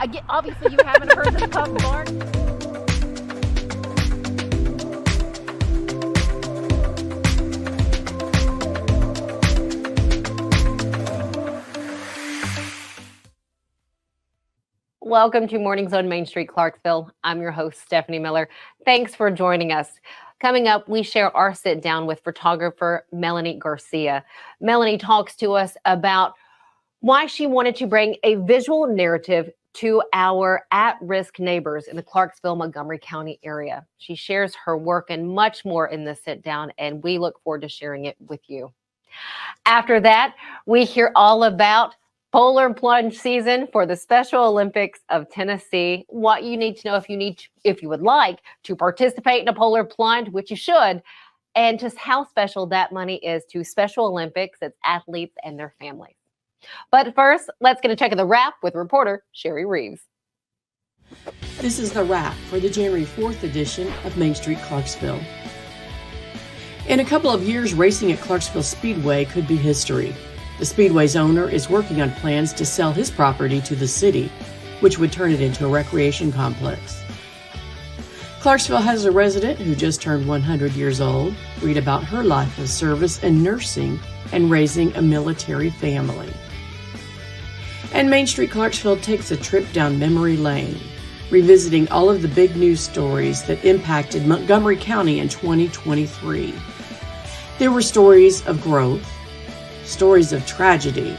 Obviously, you haven't heard the pup bark. Welcome to Mornings on Main Street, Clarksville. I'm your host, Stefanie Miller. Thanks for joining us. Coming up, we share our sit down with photographer Melanie Garcia. Melanie talks to us about why she wanted to bring a visual narrative to our at-risk neighbors in the Clarksville, Montgomery County area. She shares her work and much more in the sit down, and we look forward to sharing it with you. After that, we hear all about polar plunge season for the Special Olympics of Tennessee, what you need to know if you would like to participate in a polar plunge, which you should, and just how special that money is to Special Olympics, its athletes, and their families. But first, let's get a check of the wrap with reporter Cheri Reeves. This is the wrap for the January 4th edition of Main Street Clarksville. In a couple of years, racing at Clarksville Speedway could be history. The Speedway's owner is working on plans to sell his property to the city, which would turn it into a recreation complex. Clarksville has a resident who just turned 100 years old. Read about her life of service and nursing and raising a military family. And Main Street Clarksville takes a trip down memory lane, revisiting all of the big news stories that impacted Montgomery County in 2023. There were stories of growth, stories of tragedy,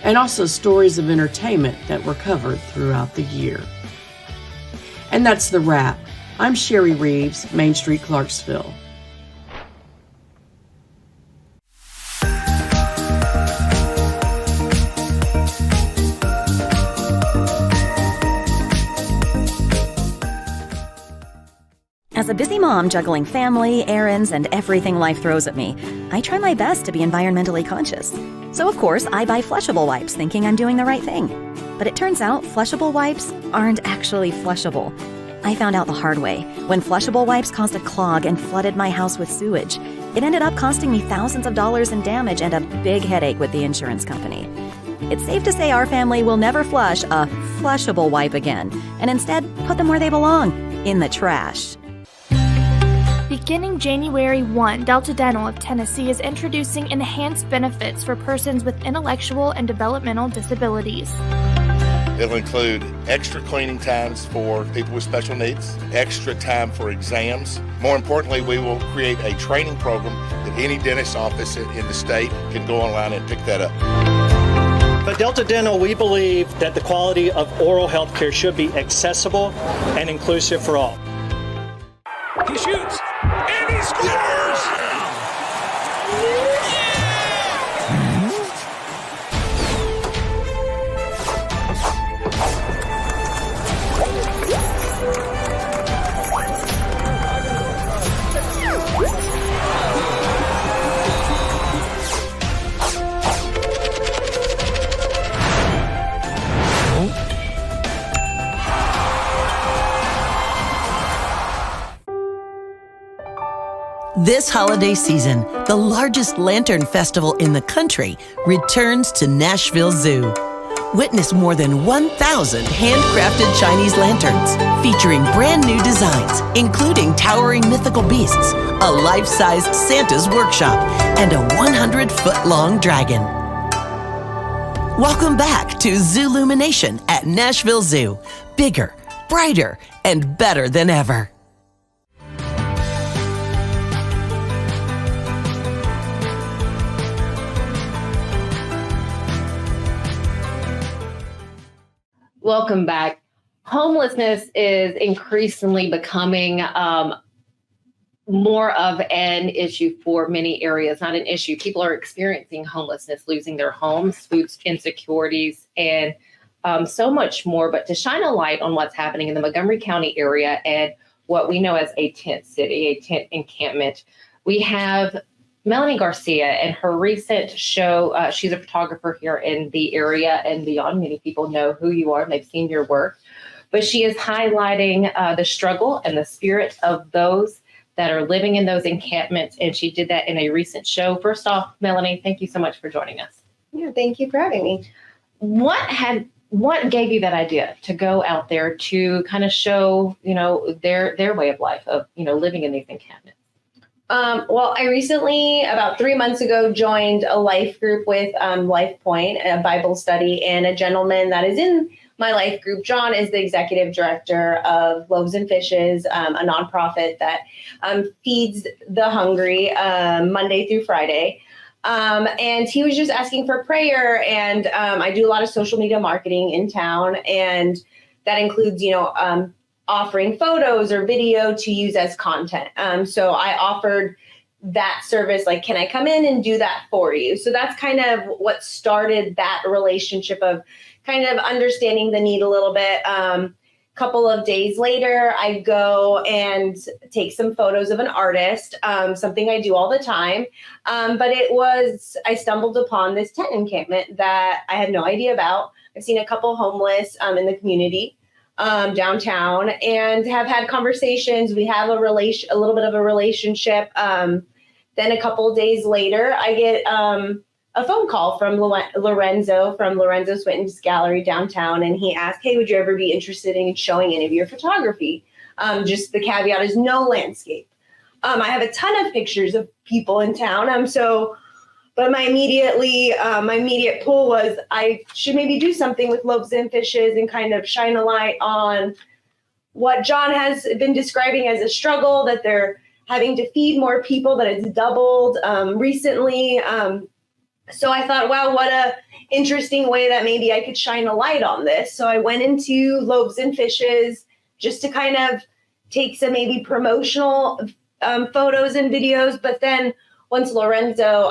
and also stories of entertainment that were covered throughout the year. And that's the wrap. I'm Cheri Reeves, Main Street Clarksville. As a busy mom juggling family, errands, and everything life throws at me, I try my best to be environmentally conscious. So of course, I buy flushable wipes thinking I'm doing the right thing. But it turns out flushable wipes aren't actually flushable. I found out the hard way when flushable wipes caused a clog and flooded my house with sewage. It ended up costing me thousands of dollars in damage and a big headache with the insurance company. It's safe to say our family will never flush a flushable wipe again, and instead put them where they belong, in the trash. Beginning January 1, Delta Dental of Tennessee is introducing enhanced benefits for persons with intellectual and developmental disabilities. It'll include extra cleaning times for people with special needs, extra time for exams. More importantly, we will create a training program that any dentist office in the state can go online and pick that up. At Delta Dental, we believe that the quality of oral health care should be accessible and inclusive for all. He shoots, and he scores! This holiday season, the largest lantern festival in the country returns to Nashville Zoo. Witness more than 1,000 handcrafted Chinese lanterns featuring brand new designs, including towering mythical beasts, a life-sized Santa's workshop, and a 100-foot-long dragon. Welcome back to Zoolumination at Nashville Zoo. Bigger, brighter, and better than ever. Welcome back. Homelessness is increasingly becoming more of an issue for many areas, not an issue. People are experiencing homelessness, losing their homes, food insecurities, and so much more. But to shine a light on what's happening in the Montgomery County area and what we know as a tent city, a tent encampment, we have Melanie Garcia and her recent show. She's a photographer here in the area and beyond. Many people know who you are and they've seen your work. But she is highlighting the struggle and the spirit of those that are living in those encampments. And she did that in a recent show. First off, Melanie, thank you so much for joining us. Yeah, thank you for having me. What had what gave you that idea to go out there to kind of show, their way of life of, living in these encampments? Well, I recently, about 3 months ago, joined a life group with Life Point, a Bible study, and a gentleman that is in my life group, John, is the executive director of Loaves and Fishes, a nonprofit that feeds the hungry Monday through Friday. And he was just asking for prayer. And I do a lot of social media marketing in town. And that includes, offering photos or video to use as content. So I offered that service, like, can I come in and do that for you? So that's kind of what started that relationship of kind of understanding the need a little bit. Couple of days later, I go and take some photos of an artist, something I do all the time. But I stumbled upon this tent encampment that I had no idea about. I've seen a couple homeless in the community downtown and have had conversations. We have a little bit of a relationship. Then a couple of days later, I get a phone call from Lorenzo Swinton Gallery downtown, and he asked, "Hey, would you ever be interested in showing any of your photography?" Just the caveat is no landscape. I have a ton of pictures of people in town. But my immediate pull was I should maybe do something with Loaves and Fishes and kind of shine a light on what John has been describing as a struggle, that they're having to feed more people, that it's doubled recently. So I thought, wow, what a interesting way that maybe I could shine a light on this. So I went into Loaves and Fishes just to kind of take some maybe promotional photos and videos. But then once Lorenzo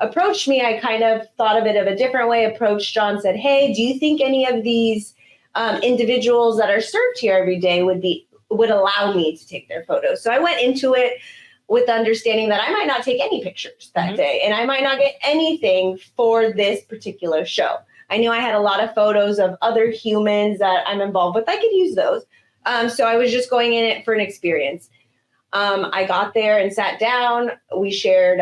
approached me, I kind of thought of it of a different way, approached John, said, "Hey, do you think any of these individuals that are served here every day would allow me to take their photos?" So I went into it with the understanding that I might not take any pictures that day, and I might not get anything for this particular show. I knew I had a lot of photos of other humans that I'm involved with. I could use those. So I was just going in it for an experience. I got there and sat down. We shared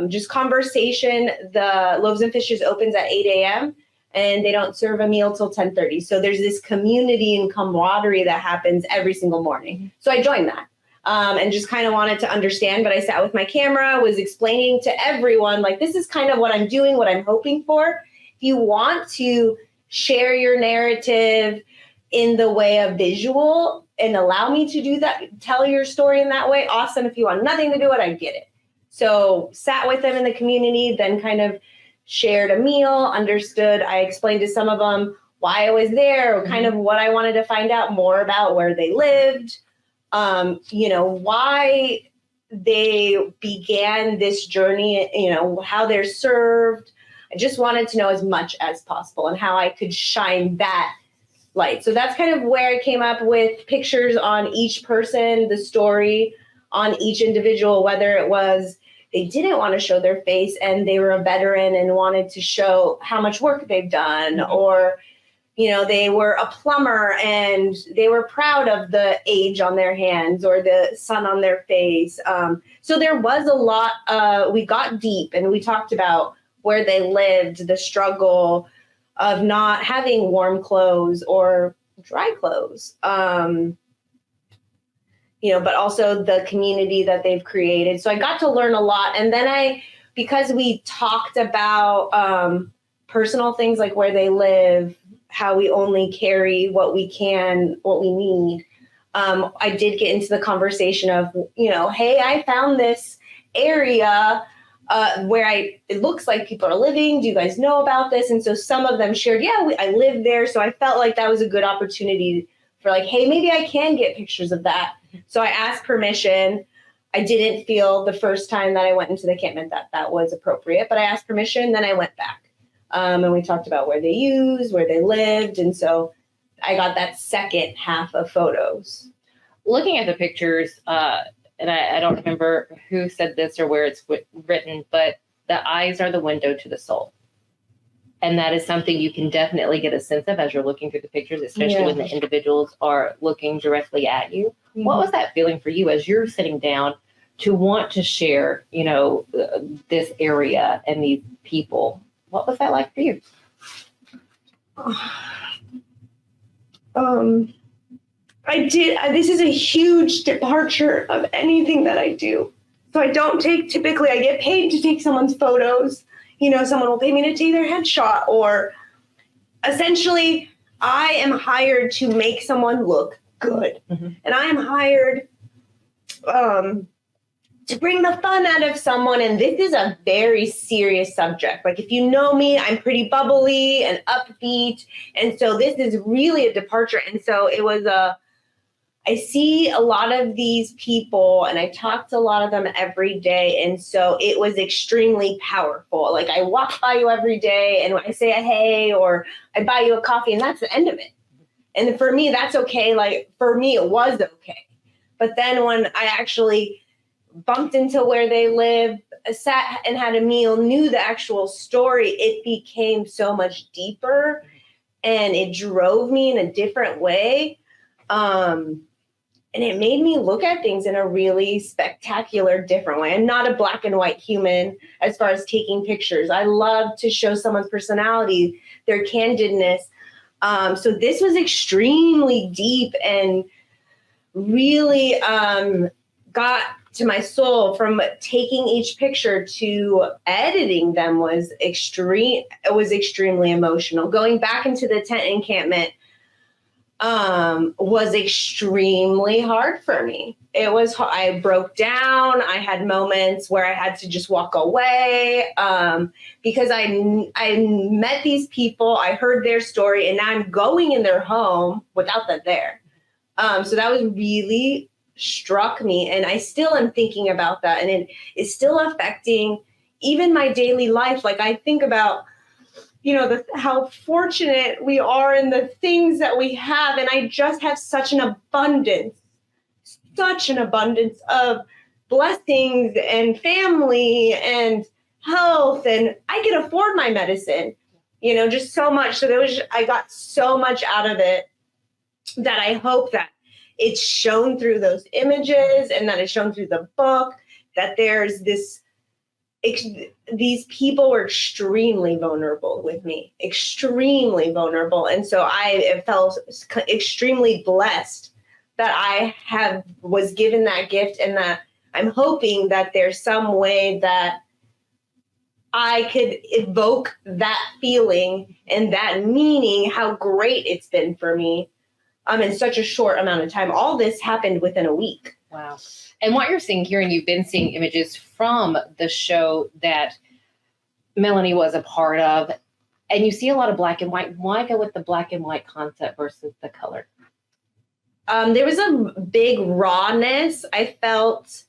just conversation. The Loaves and Fishes opens at 8 a.m. and they don't serve a meal till 10:30. So there's this community and camaraderie that happens every single morning. So I joined that. And just kind of wanted to understand, but I sat with my camera, was explaining to everyone, like, this is kind of what I'm doing, what I'm hoping for. If you want to share your narrative in the way of visual and allow me to do that, tell your story in that way, awesome. If you want nothing to do it, I get it. So sat with them in the community, then kind of shared a meal, understood. I explained to some of them why I was there, kind of what I wanted to find out more about, where they lived, why they began this journey, how they're served. I just wanted to know as much as possible and how I could shine that light. So that's kind of where I came up with pictures on each person, the story on each individual, whether it was they didn't want to show their face and they were a veteran and wanted to show how much work they've done, or they were a plumber and they were proud of the age on their hands or the sun on their face. So there was a lot. We got deep and we talked about where they lived, the struggle of not having warm clothes or dry clothes, but also the community that they've created. So I got to learn a lot. And then because we talked about personal things like where they live, how we only carry what we can, what we need. I did get into the conversation of, hey, I found this area where it looks like people are living. Do you guys know about this? And so some of them shared, I live there. So I felt like that was a good opportunity for like, hey, maybe I can get pictures of that. So I asked permission. I didn't feel the first time that I went into the encampment that was appropriate, but I asked permission, then I went back. And we talked about where they used, where they lived. And so I got that second half of photos. Looking at the pictures, and I don't remember who said this or where it's written, but the eyes are the window to the soul. And that is something you can definitely get a sense of as you're looking through the pictures, especially when the individuals are looking directly at you. Mm-hmm. What was that feeling for you as you're sitting down to want to share, this area and these people? What was that like for you? This is a huge departure of anything that I do. So I don't typically I get paid to take someone's photos. Someone will pay me to take their headshot, or essentially I am hired to make someone look good. And I am hired to bring the fun out of someone. And this is a very serious subject. Like, if you know me, I'm pretty bubbly and upbeat. And so this is really a departure. And so it was I see a lot of these people and I talk to a lot of them every day. And so it was extremely powerful. Like, I walk by you every day and I say a hey, or I buy you a coffee, and that's the end of it. And for me, that's okay. Like, for me, it was okay. But then when I actually bumped into where they live, sat and had a meal, knew the actual story, it became so much deeper and it drove me in a different way. And it made me look at things in a really spectacular, different way. I'm not a black and white human as far as taking pictures. I love to show someone's personality, their candidness. So this was extremely deep and really got to my soul. From taking each picture to editing them was extreme. It was extremely emotional. Going back into the tent encampment was extremely hard for me. I broke down. I had moments where I had to just walk away because I met these people, I heard their story, and now I'm going in their home without them there. So that was really struck me, and I still am thinking about that, and it is still affecting even my daily life. Like, I think about how fortunate we are in the things that we have. And I just have such an abundance of blessings and family and health. And I can afford my medicine, just so much. So I got so much out of it that I hope that it's shown through those images and that it's shown through the book, that there's these people were extremely vulnerable with me, extremely vulnerable. And so I felt extremely blessed that I was given that gift, and that I'm hoping that there's some way that I could evoke that feeling and that meaning, how great it's been for me in such a short amount of time. All this happened within a week. Wow. And what you're seeing here, and you've been seeing images from the show that Melanie was a part of, and you see a lot of black and white. Why go with the black and white concept versus the color? There was a big rawness I felt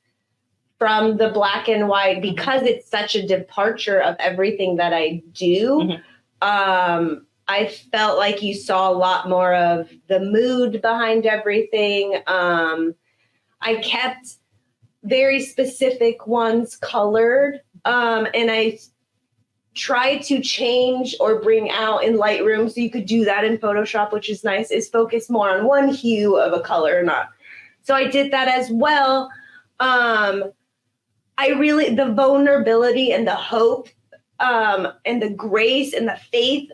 from the black and white because it's such a departure of everything that I do. I felt like you saw a lot more of the mood behind everything. I kept very specific ones colored, and I tried to change or bring out in Lightroom, so you could do that in Photoshop, which is nice, is focus more on one hue of a color or not. So I did that as well. The vulnerability and the hope and the grace and the faith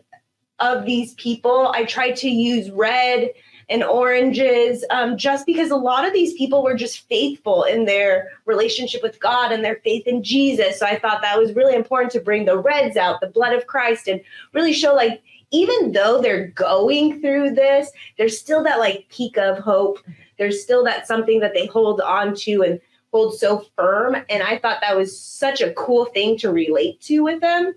of these people, I tried to use red and oranges, just because a lot of these people were just faithful in their relationship with God and their faith in Jesus. So I thought that was really important to bring the reds out, the blood of Christ, and really show, like, even though they're going through this, there's still that like peak of hope. There's still that something that they hold on to and hold so firm. And I thought that was such a cool thing to relate to with them.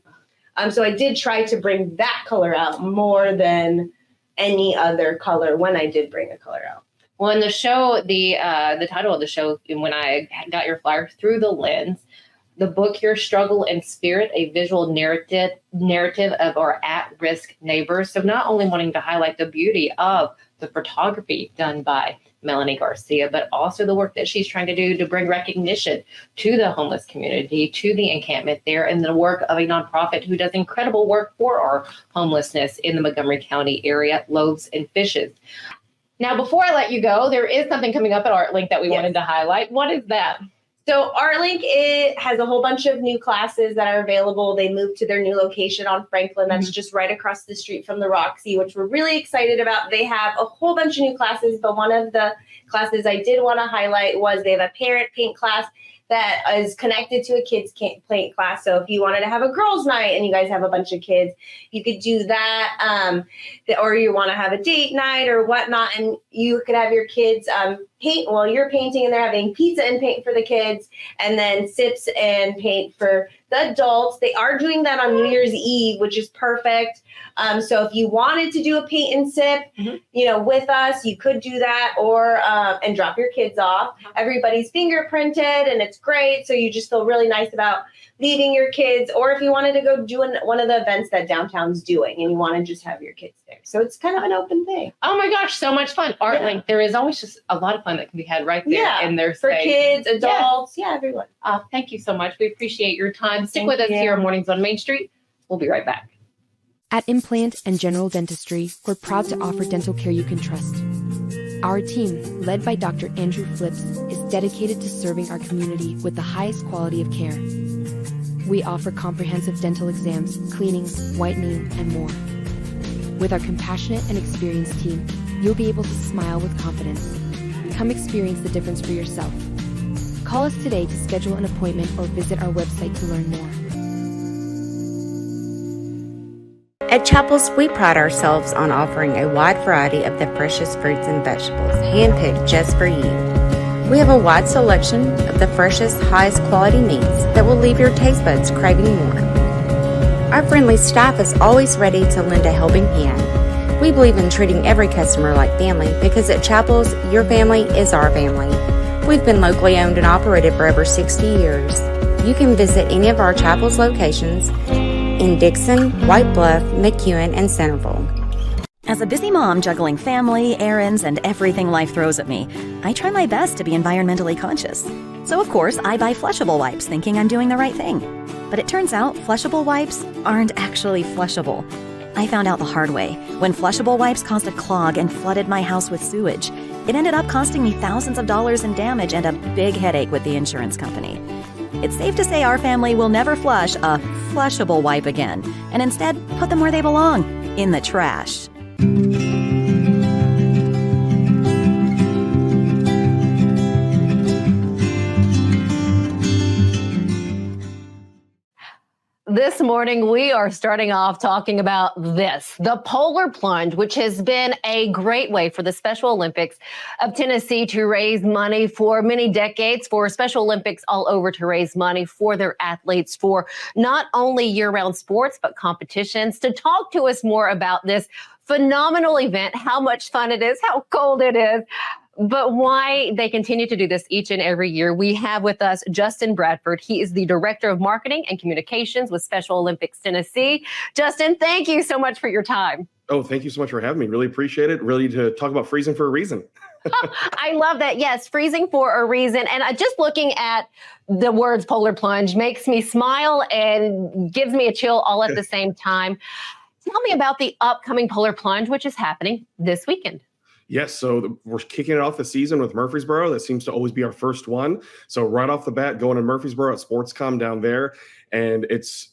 So I did try to bring that color out more than any other color when I did bring a color out. Well, in the show, the title of the show, when I got your flyer, Through the Lens, the book here, Struggle and Spirit, a visual narrative of our at-risk neighbors. So not only wanting to highlight the beauty of the photography done by Melanie Garcia, but also the work that she's trying to do to bring recognition to the homeless community, to the encampment there, and the work of a nonprofit who does incredible work for our homelessness in the Montgomery County area, Loaves and Fishes. Now, before I let you go, there is something coming up at ArtLink that we wanted to highlight. What is that? So ArtLink, it has a whole bunch of new classes that are available. They moved to their new location on Franklin. That's just right across the street from the Roxy, which we're really excited about. They have a whole bunch of new classes, but one of the classes I did want to highlight was they have a parent paint class that is connected to a kids paint class. So if you wanted to have a girls' night and you guys have a bunch of kids, you could do that. Or you want to have a date night or whatnot, and you could have your kids paint while you're painting, and they're having pizza and paint for the kids, and then sips and paint for the adults. They are doing that on New Year's Eve, which is perfect. So if you wanted to do a paint and sip, with us, you could do that, or and drop your kids off. Everybody's fingerprinted, and it's great. So you just feel really nice about leaving your kids, or if you wanted to go do one of the events that downtown's doing, and you want to just have your kids there. So it's kind of an open thing. Oh my gosh, so much fun. ArtLink, there is always just a lot of fun that can be had right there in their for space. kids, adults, everyone. Thank you so much. We appreciate your time. Stick with us here on Mornings on Main Street. We'll be right back. At Implant and General Dentistry, we're proud to offer dental care you can trust. Our team, led by Dr. Andrew Flips, is dedicated to serving our community with the highest quality of care. We offer comprehensive dental exams, cleanings, whitening, and more. With our compassionate and experienced team, you'll be able to smile with confidence. Come experience the difference for yourself. Call us today to schedule an appointment or visit our website to learn more. At Chapel's, we pride ourselves on offering a wide variety of the freshest fruits and vegetables, handpicked just for you. We have a wide selection of the freshest, highest quality meats that will leave your taste buds craving more. Our friendly staff is always ready to lend a helping hand. We believe in treating every customer like family because at Chapel's, your family is our family. We've been locally owned and operated for over 60 years. You can visit any of our Chapel's locations in Dixon, White Bluff, McEwen, and Centerville. As a busy mom juggling family, errands, and everything life throws at me, I try my best to be environmentally conscious. So of course, I buy flushable wipes thinking I'm doing the right thing. But it turns out flushable wipes aren't actually flushable. I found out the hard way. When flushable wipes caused a clog and flooded my house with sewage, it ended up costing me thousands of dollars in damage and a big headache with the insurance company. It's safe to say our family will never flush a flushable wipe again, and instead put them where they belong, in the trash. This morning, we are starting off talking about the polar plunge, which has been a great way for the Special Olympics of Tennessee to raise money for many decades, for Special Olympics all over to raise money for their athletes for not only year-round sports, but competitions. To talk to us more about this phenomenal event, how much fun it is, how cold it is, but why they continue to do this each and every year, we have with us Justin Bradford. He is the Director of Marketing and Communications with Special Olympics Tennessee. Justin, thank you so much for your time. Oh, thank you so much for having me. Really appreciate it. Really to talk about freezing for a reason. I love that. Yes, freezing for a reason. And just looking at the words polar plunge makes me smile and gives me a chill all at the same time. Tell me about the upcoming polar plunge, which is happening this weekend. Yes, so we're kicking it off the season with Murfreesboro. That seems to always be our first one. So right off the bat, going to Murfreesboro at SportsCom down there, and it's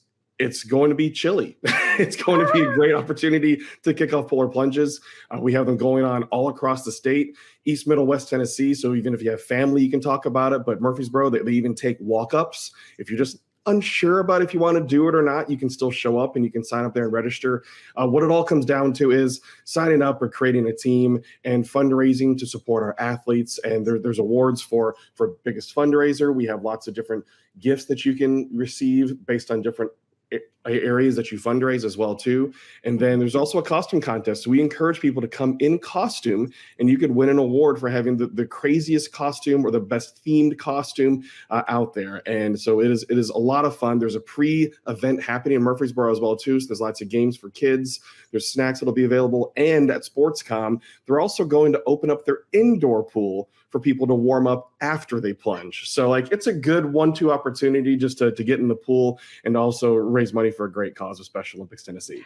going to be chilly. It's going to be a great opportunity to kick off polar plunges. We have them going on all across the state, East, Middle, West Tennessee. So even if you have family, you can talk about it. But Murfreesboro, they even take walk-ups. If you're just unsure about if you want to do it or not, you can still show up and you can sign up there and register. What it all comes down to is signing up or creating a team and fundraising to support our athletes. And there's awards for biggest fundraiser. We have lots of different gifts that you can receive based on different areas that you fundraise as well too. And then there's also a costume contest. So we encourage people to come in costume, and you could win an award for having the craziest costume or the best themed costume out there. And so it is a lot of fun. There's a pre-event happening in Murfreesboro as well too. So there's lots of games for kids. There's snacks that'll be available. And at SportsCom, they're also going to open up their indoor pool for people to warm up after they plunge. So it's a good 1-2 opportunity just to get in the pool and also raise money for a great cause of Special Olympics Tennessee.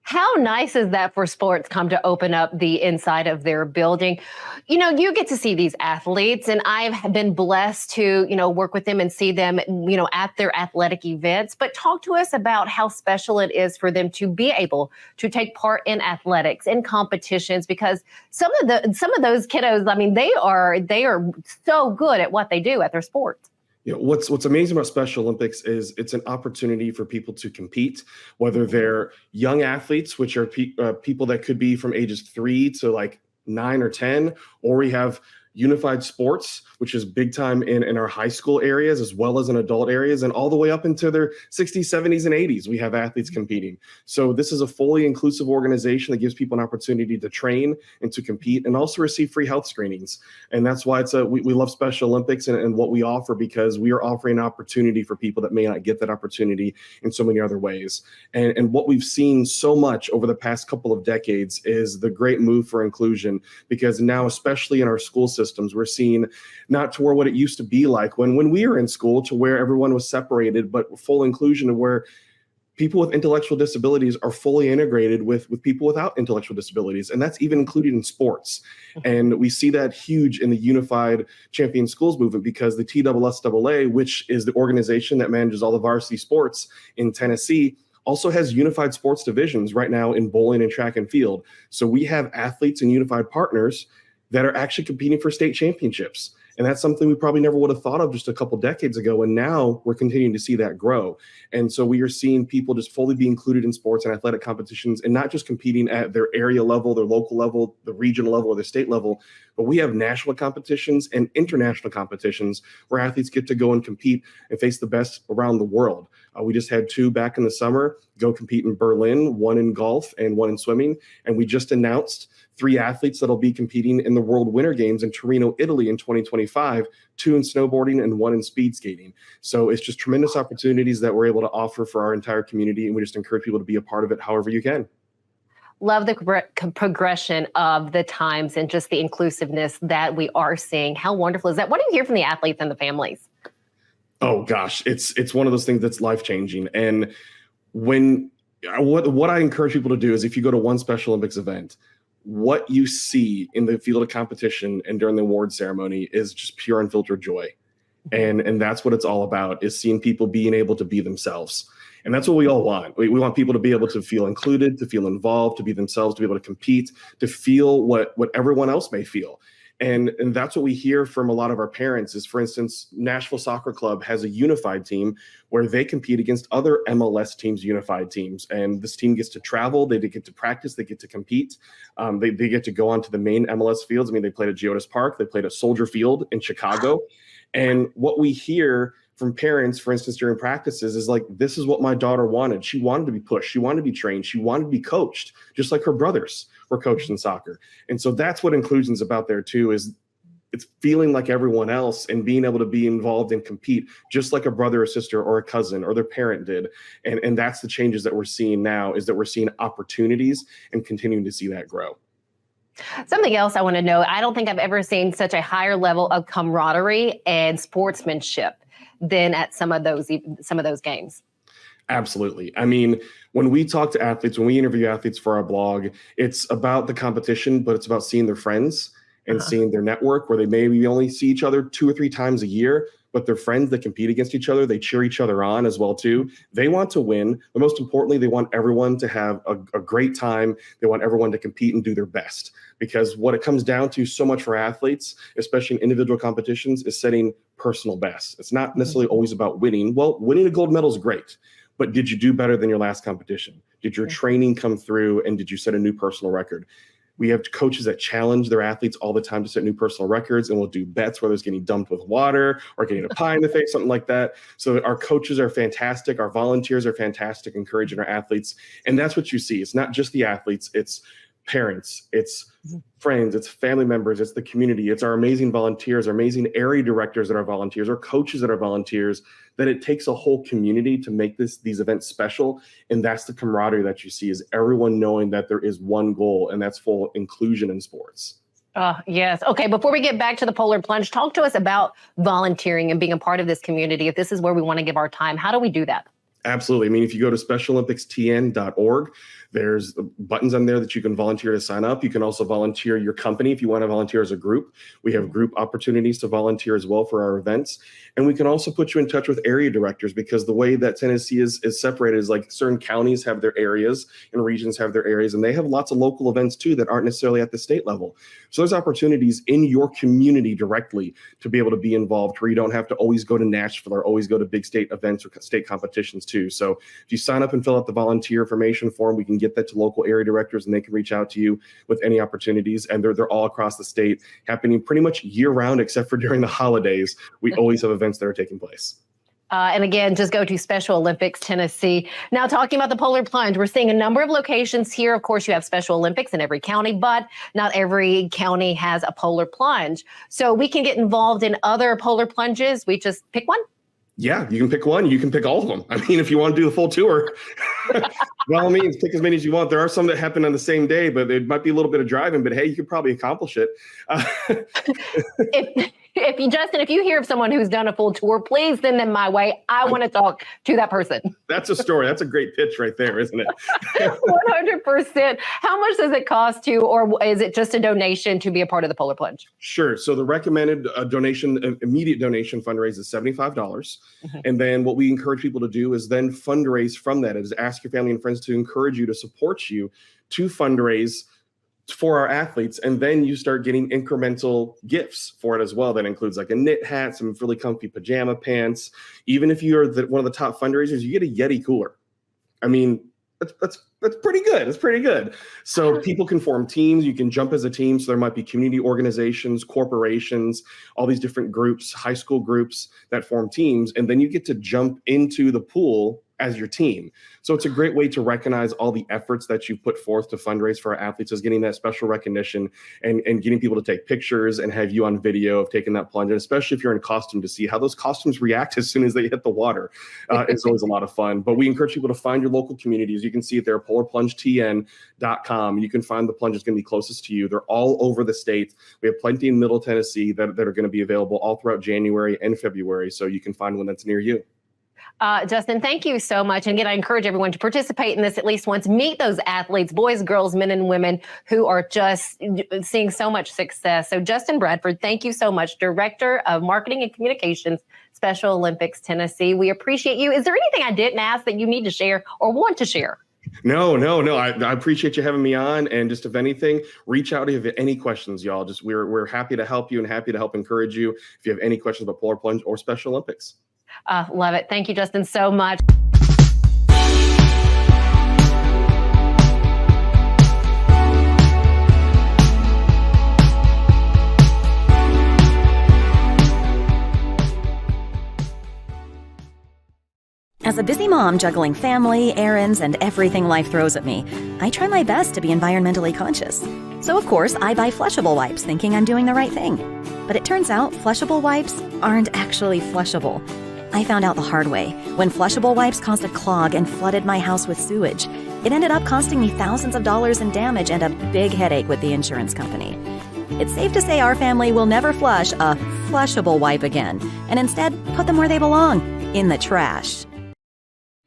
How nice is that for sports come to open up the inside of their building? You know, you get to see these athletes, and I've been blessed to, work with them and see them, at their athletic events. But talk to us about how special it is for them to be able to take part in athletics, in competitions, because some of those kiddos, I mean, they are so good at what they do at their sports. What's amazing about Special Olympics is it's an opportunity for people to compete, whether they're young athletes, which are people that could be from ages 3 to like 9 or 10, or we have unified sports, which is big time in our high school areas as well as in adult areas, and all the way up into their 60s, 70s, and 80s, we have athletes competing. So this is a fully inclusive organization that gives people an opportunity to train and to compete and also receive free health screenings. And that's why we love Special Olympics and what we offer, because we are offering an opportunity for people that may not get that opportunity in so many other ways. And what we've seen so much over the past couple of decades is the great move for inclusion, because now, especially in our school systems, we're seeing not to where what it used to be like when we were in school, to where everyone was separated, but full inclusion, of where people with intellectual disabilities are fully integrated with people without intellectual disabilities. And that's even included in sports. And we see that huge in the Unified Champion Schools movement, because the TSSAA, which is the organization that manages all the varsity sports in Tennessee, also has unified sports divisions right now in bowling and track and field. So we have athletes and unified partners that are actually competing for state championships. And that's something we probably never would have thought of just a couple decades ago. And now we're continuing to see that grow. And so we are seeing people just fully be included in sports and athletic competitions, and not just competing at their area level, their local level, the regional level, or the state level, but we have national competitions and international competitions where athletes get to go and compete and face the best around the world. We just had 2 back in the summer go compete in Berlin, 1 in golf and 1 in swimming. And we just announced 3 athletes that'll be competing in the World Winter Games in Torino, Italy in 2025, 2 in snowboarding and 1 in speed skating. So it's just tremendous opportunities that we're able to offer for our entire community. And we just encourage people to be a part of it however you can. Love the progression of the times and just the inclusiveness that we are seeing. How wonderful is that? What do you hear from the athletes and the families? Oh gosh, it's one of those things that's life-changing. And what I encourage people to do is, if you go to one Special Olympics event, what you see in the field of competition and during the award ceremony is just pure unfiltered joy. And that's what it's all about, is seeing people being able to be themselves. And that's what we all want. We want people to be able to feel included, to feel involved, to be themselves, to be able to compete, to feel what everyone else may feel. And that's what we hear from a lot of our parents is, for instance, Nashville Soccer Club has a unified team where they compete against other MLS teams, unified teams. And this team gets to travel, they get to practice, they get to compete. They get to go onto the main MLS fields. I mean, they played at Geodis Park, they played at Soldier Field in Chicago. And what we hear from parents, for instance, during practices is like, this is what my daughter wanted. She wanted to be pushed. She wanted to be trained. She wanted to be coached, just like her brothers were coached in soccer. And so that's what inclusion's about there too, is it's feeling like everyone else and being able to be involved and compete just like a brother or sister or a cousin or their parent did. And that's the changes that we're seeing now, is that we're seeing opportunities and continuing to see that grow. Something else I want to know, I don't think I've ever seen such a higher level of camaraderie and sportsmanship than at some of those games. Absolutely. I mean, when we talk to athletes, when we interview athletes for our blog, it's about the competition, but it's about seeing their friends and seeing their network, where they maybe only see each other 2 or 3 times a year, but they're friends that compete against each other. They cheer each other on as well too. They want to win, but most importantly, they want everyone to have a great time. They want everyone to compete and do their best, because what it comes down to so much for athletes, especially in individual competitions, is setting personal bests. It's not necessarily always about winning. Well, winning a gold medal is great, but did you do better than your last competition? Did your training come through, and did you set a new personal record? We have coaches that challenge their athletes all the time to set new personal records, and we'll do bets, whether it's getting dumped with water or getting a pie in the face, something like that. So our coaches are fantastic. Our volunteers are fantastic, encouraging our athletes. And that's what you see. It's not just the athletes, it's parents, it's friends, it's family members, it's the community, it's our amazing volunteers, our amazing area directors that are volunteers, our coaches that are volunteers, that it takes a whole community to make these events special. And that's the camaraderie that you see, is everyone knowing that there is one goal, and that's full inclusion in sports. Yes. Okay. Before we get back to the polar plunge, talk to us about volunteering and being a part of this community. If this is where we want to give our time, how do we do that? Absolutely. I mean, if you go to specialolympics.tn.org, There's buttons on there that you can volunteer to sign up. You can also volunteer your company if you want to volunteer as a group. We have group opportunities to volunteer as well for our events. And we can also put you in touch with area directors, because the way that Tennessee is separated is like certain counties have their areas and regions have their areas, and they have lots of local events too that aren't necessarily at the state level. So there's opportunities in your community directly to be able to be involved, where you don't have to always go to Nashville or always go to big state events or state competitions too. So if you sign up and fill out the volunteer information form, we can get that to local area directors and they can reach out to you with any opportunities. And they're all across the state, happening pretty much year round, except for during the holidays. We always have events that are taking place. And again, just go to Special Olympics Tennessee. Now, talking about the polar plunge, we're seeing a number of locations here. Of course, you have Special Olympics in every county, but not every county has a polar plunge. So we can get involved in other polar plunges. We just pick one. Yeah, you can pick one. You can pick all of them. I mean, if you want to do the full tour, by all means, pick as many as you want. There are some that happen on the same day, but it might be a little bit of driving. But hey, you could probably accomplish it. If you hear of someone who's done a full tour, please send them my way. I want to talk to that person. That's a story. That's a great pitch right there, isn't it? 100%. How much does it cost to, or is it just a donation to be a part of the polar plunge? Sure. So the recommended immediate donation fundraise is $75. Mm-hmm. And then what we encourage people to do is then fundraise from that, is ask your family and friends to encourage you to support you to fundraise for our athletes. And then you start getting incremental gifts for it as well. That includes like a knit hat, some really comfy pajama pants. Even if you're one of the top fundraisers, you get a Yeti cooler. I mean, that's pretty good. It's pretty good. So people can form teams. You can jump as a team. So there might be community organizations, corporations, all these different groups, high school groups that form teams. And then you get to jump into the pool as your team. So it's a great way to recognize all the efforts that you put forth to fundraise for our athletes, is getting that special recognition and getting people to take pictures and have you on video of taking that plunge. And especially if you're in costume, to see how those costumes react as soon as they hit the water. It's always a lot of fun. But we encourage people to find your local communities. You can see it there, polarplungetn.com. You can find the plunges going to be closest to you. They're all over the state. We have plenty in Middle Tennessee that are going to be available all throughout January and February. So you can find one that's near you. Justin, thank you so much. And again, I encourage everyone to participate in this at least once. Meet those athletes, boys, girls, men, and women who are just seeing so much success. So Justin Bradford, thank you so much. Director of Marketing and Communications, Special Olympics Tennessee. We appreciate you. Is there anything I didn't ask that you need to share or want to share? No. I appreciate you having me on. And just, if anything, reach out if you have any questions, y'all. Just we're happy to help you and happy to help encourage you if you have any questions about polar plunge or Special Olympics. Love it. Thank you, Justin, so much. As a busy mom juggling family, errands, and everything life throws at me, I try my best to be environmentally conscious. So, of course, I buy flushable wipes thinking I'm doing the right thing. But it turns out flushable wipes aren't actually flushable. I found out the hard way. When flushable wipes caused a clog and flooded my house with sewage, it ended up costing me thousands of dollars in damage and a big headache with the insurance company. It's safe to say our family will never flush a flushable wipe again, and instead put them where they belong, in the trash.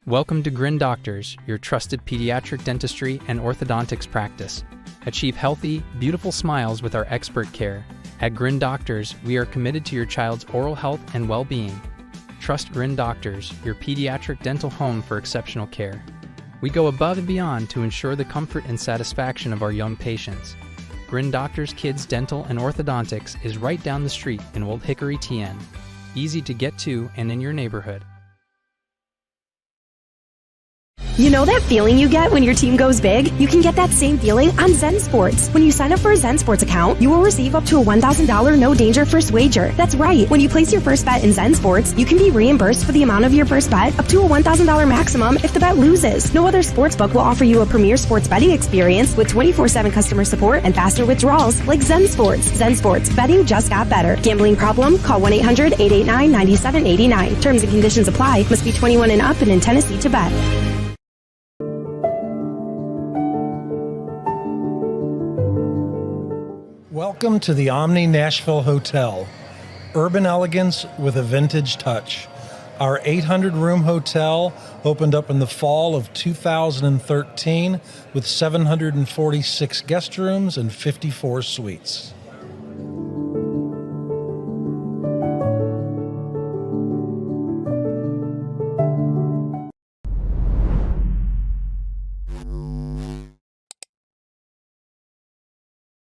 Welcome to Grin Doctors, your trusted pediatric dentistry and orthodontics practice. Achieve healthy, beautiful smiles with our expert care. At Grin Doctors, we are committed to your child's oral health and well-being. Trust Grin Doctors, your pediatric dental home for exceptional care. We go above and beyond to ensure the comfort and satisfaction of our young patients. Grin Doctors Kids Dental and Orthodontics is right down the street in Old Hickory, TN. Easy to get to and in your neighborhood. You know that feeling you get when your team goes big? You can get that same feeling on Zen Sports. When you sign up for a Zen Sports account, you will receive up to a $1,000 no-danger first wager. That's right. When you place your first bet in Zen Sports, you can be reimbursed for the amount of your first bet up to a $1,000 maximum if the bet loses. No other sportsbook will offer you a premier sports betting experience with 24/7 customer support and faster withdrawals like Zen Sports. Zen Sports. Betting just got better. Gambling problem? Call 1-800-889-9789. Terms and conditions apply. Must be 21 and up and in Tennessee to bet. Welcome to the Omni Nashville Hotel. Urban elegance with a vintage touch. Our 800-room hotel opened up in the fall of 2013 with 746 guest rooms and 54 suites.